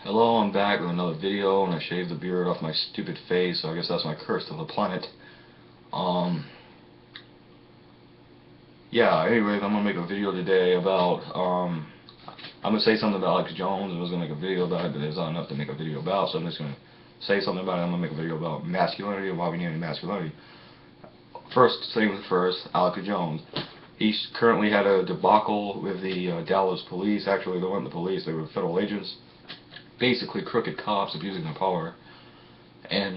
Hello, I'm back with another video, and I shaved the beard off my stupid face, so I guess that's my curse to the planet. Um, yeah, anyways, I'm gonna make a video today about, I'm gonna say something about Alex Jones. I was gonna make a video about it, but there's not enough to make a video about, so I'm just gonna say something about it. I'm gonna make a video about masculinity and why we need masculinity. First things first, Alex Jones. He's currently had a debacle with the Dallas police. Actually, they weren't the police, they were federal agents. Basically crooked cops abusing their power. And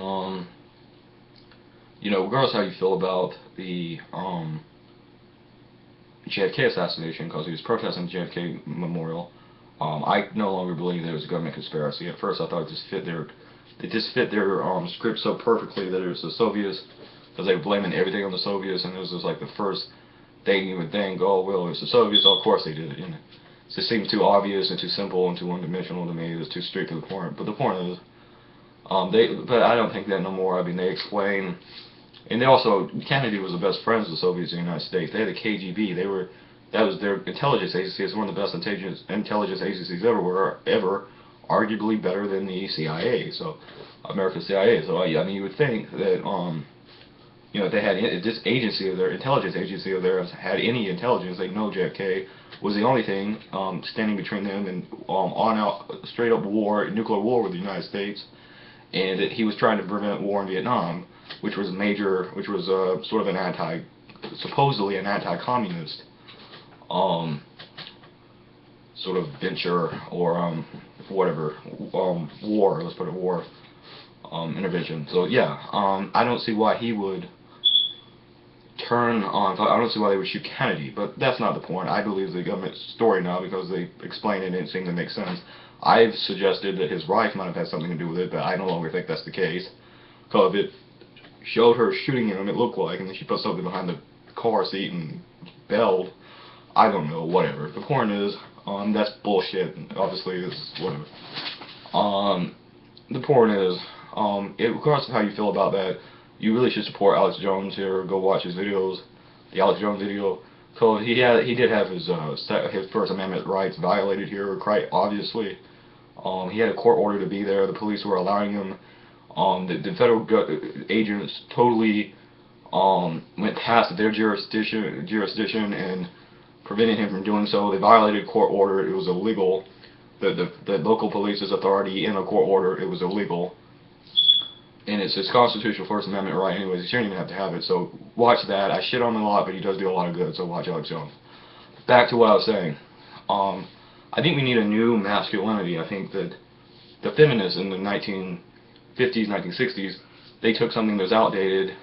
regardless of how you feel about the JFK assassination, because he was protesting the JFK memorial, I no longer believe there was a government conspiracy. At first I thought it just fit their script so perfectly that it was the Soviets, because they were blaming everything on the Soviets, and it was just like the first thing you would think, oh well, it's the Soviets, oh, of course they did it, It just seemed too obvious and too simple and too one-dimensional to me. It was too straight to the point. But the point is, but I don't think that no more. I mean, they explain, and they also, Kennedy was the best friends of the Soviets in the United States. They had the KGB. That was their intelligence agency. It's one of the best intelligence agencies ever, arguably better than the CIA. So, America's CIA. So, I mean, you would think that, they had this agency of their intelligence agency of theirs had any intelligence. They know JFK was the only thing standing between them and on out straight up war, nuclear war with the United States, and that he was trying to prevent war in Vietnam, which was sort of an supposedly an anti-communist sort of venture or whatever war. Let's put it war intervention. So yeah, I don't see why he would turn on. I don't see why they would shoot Kennedy, but that's not the point. I believe the government story now because they explain it and it seemed to make sense. I've suggested that his wife might have had something to do with it, but I no longer think that's the case. Because it showed her shooting him, it looked like, and then she put something behind the car seat and belled. I don't know, whatever. The point is, that's bullshit. Obviously, it's whatever. The point is, regardless of how you feel about that, you really should support Alex Jones here. Go watch his videos, the Alex Jones video, because he did have his First Amendment rights violated here, quite obviously. He had a court order to be there. The police were allowing him. The federal agents totally went past their jurisdiction and prevented him from doing so. They violated court order. It was illegal. The local police's authority in a court order, it was illegal. And it's his constitutional First Amendment right anyways. He shouldn't even have to have it. So watch that. I shit on him a lot, but he does do a lot of good. So watch Alex Jones. Back to what I was saying. I think we need a new masculinity. I think that the feminists in the 1950s, 1960s, they took something that was outdated,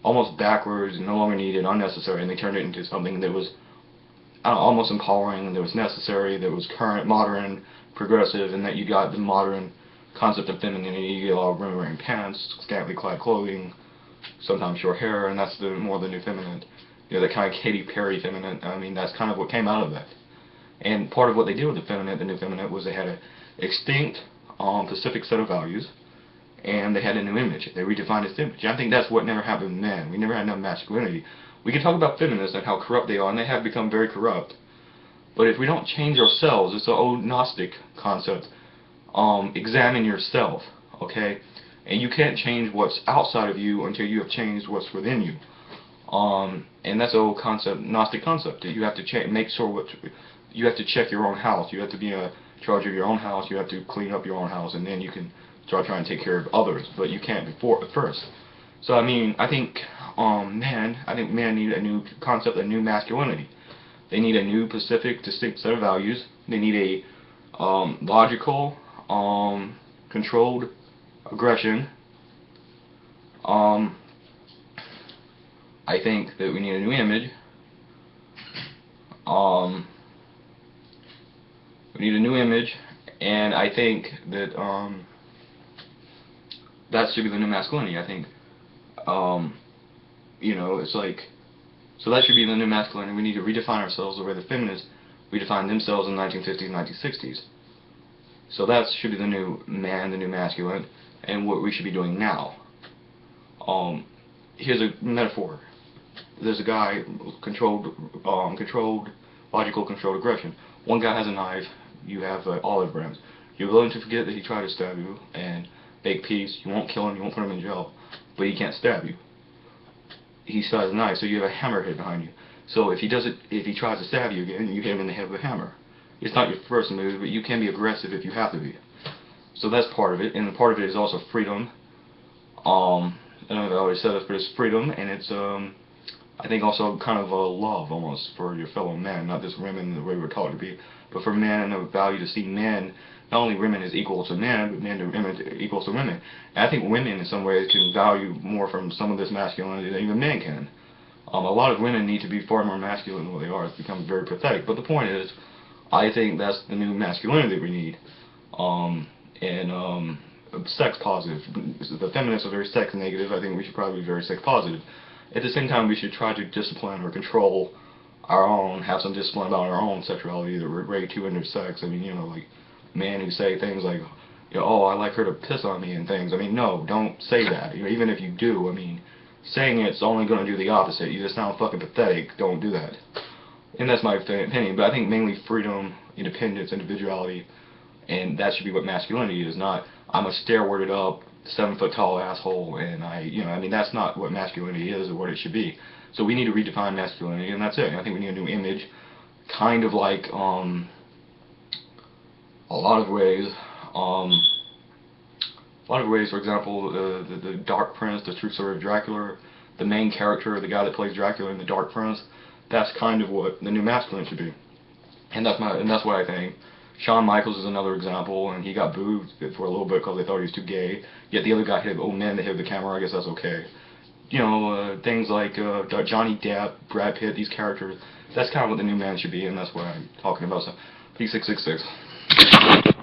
almost backwards, no longer needed, unnecessary, and they turned it into something that was almost empowering, that was necessary, that was current, modern, progressive, and that you got the modern concept of femininity. You get a lot of women wearing pants, scantily clad clothing, sometimes short hair, and that's more the new feminine. The kind of Katy Perry feminine. I mean, that's kind of what came out of that. And part of what they did with the new feminine, was they had an extinct specific set of values, and they had a new image. They redefined its image. I think that's what never happened with men. We never had enough masculinity. We can talk about feminists and how corrupt they are, and they have become very corrupt. But if we don't change ourselves, it's an old Gnostic concept. Examine yourself, okay? And you can't change what's outside of you until you have changed what's within you. And that's an old concept, Gnostic concept. That you have to make sure you have to check your own house. You have to be in charge of your own house. You have to clean up your own house, and then you can start trying to take care of others. But you can't first. So I mean, I think men need a new concept, a new masculinity. They need a new specific, distinct set of values. They need a logical, controlled aggression. I think that we need a new image. We need a new image, and I think that that should be the new masculinity. I think, it's like, so that should be the new masculinity. We need to redefine ourselves the way the feminists redefined themselves in the 1950s, 1960s. So that should be the new man, the new masculine, and what we should be doing now. Here's a metaphor. There's a guy, controlled, logical, controlled aggression. One guy has a knife, You have olive branch. You're willing to forget that he tried to stab you and make peace. You won't kill him. You won't put him in jail, but he can't stab you. He still has a knife, so you have a hammerhead behind you. So if he tries to stab you again, you hit him in the head with a hammer. It's not your first move, but you can be aggressive if you have to be. So that's part of it, and part of it is also freedom. I don't know if I already said this, but it's freedom, and it's I think also kind of a love almost for your fellow men, not just women the way we're taught to be, but for men, and a value to see men, not only women as equal to men, but men to women equal to women. And I think women in some ways can value more from some of this masculinity than even men can. A lot of women need to be far more masculine than what they are. It's become very pathetic. But the point is, I think that's the new masculinity that we need. Sex positive. The feminists are very sex negative. I think we should probably be very sex positive. At the same time, we should try to discipline or control our own, have some discipline about our own sexuality that we're way too into sex. I mean, you know, like men who say things like, you know, oh, I like her to piss on me and things. I mean, no, don't say that. You know, even if you do, I mean, saying it's only going to do the opposite. You just sound fucking pathetic. Don't do that. And that's my opinion. But I think mainly freedom, independence, individuality, and that should be what masculinity is. Not I'm a stair-worded up, 7-foot tall asshole, and I mean that's not what masculinity is or what it should be. So we need to redefine masculinity, and that's it. I think we need a new image, kind of like a lot of ways. For example, the Dark Prince, the true story of Dracula, the main character, the guy that plays Dracula in the Dark Prince. That's kind of what the new masculine should be, and that's what I think. Shawn Michaels is another example, and he got booed for a little bit because they thought he was too gay. Yet the other guy hit, oh man, they hit the camera. I guess that's okay. You know, things like Johnny Depp, Brad Pitt, these characters. That's kind of what the new man should be, and that's what I'm talking about. So, P666.